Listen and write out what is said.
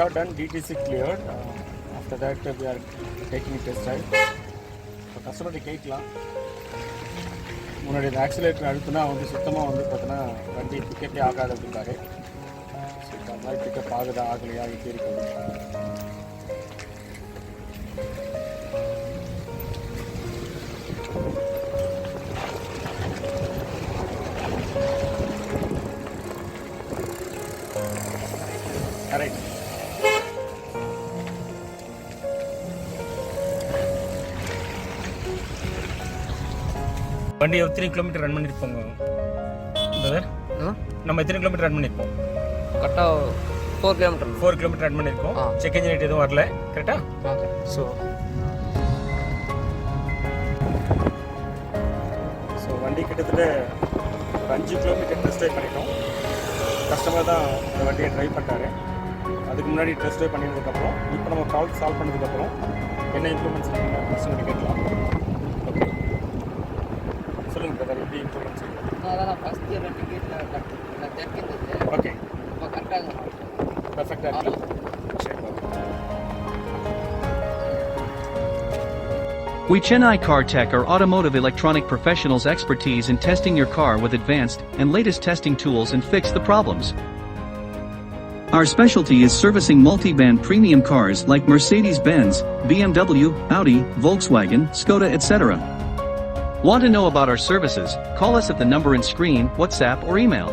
got done DTC cleared. After that, we are taking a test drive. So customer கேட்கலாம் முன்னாடி oscillator அழுத்தினா வந்து சுத்தமாக வந்து பார்த்தீங்கன்னா வண்டி பிக்கப்பே ஆகாது அப்படின்பாரு. ஸோ இந்த மாதிரி பிக்கப் ஆகுதா ஆகலையா இப்போ இருக்குது. கரெக்ட். வண்டி எத்தனை கிலோமீட்டர் ரன் பண்ணியிருப்போங்க பிரதர்? நம்ம எத்தனை கிலோமீட்டர் ரன் பண்ணியிருப்போம்? கரெக்டாக 4 கிலோமீட்டர் ரன் பண்ணியிருக்கோம். செக் இன்ஜின் எதுவும் வரல. கரெக்டாக? ஸோ வண்டி கிட்டத்தட்ட 5 கிலோமீட்டர் டெஸ்ட் ட்ரைவ் பண்ணிட்டோம். கஸ்டமர் தான் இந்த வண்டியை ட்ரைவ் பண்ணுறாரு. அதுக்கு முன்னாடி டெஸ்ட் ட்ரைவ் பண்ணினதுக்கப்புறம் இப்போ நம்ம ப்ராப்ளம் சால்வ் பண்ணதுக்கப்புறம் என்ன இம்ப்ரூவ்மெண்ட்ஸ் இருக்குன்னு கஸ்டமர் கேட்கலாம். ஓகே சொல்லுங்கள் பிரதர், எப்படி இம்ப்ரூவ்மெண்ட்ஸ் இருக்குது? அதான் ஃபஸ்ட் இயர் டிக்கெட்டில் தெரிஞ்சிருந்தது. ஓகே இப்போ கரெக்டாக பர்ஃபெக்டாக இருக்குது. சரி okay. We Chennai Car-TECH are automotive electronic professionals expertise in testing your car with advanced and latest testing tools and fix the problems. Our specialty is servicing multi-band premium cars like Mercedes-Benz, BMW, Audi, Volkswagen, Skoda etc. Want to know about our services? Call us at the number in screen, WhatsApp or email.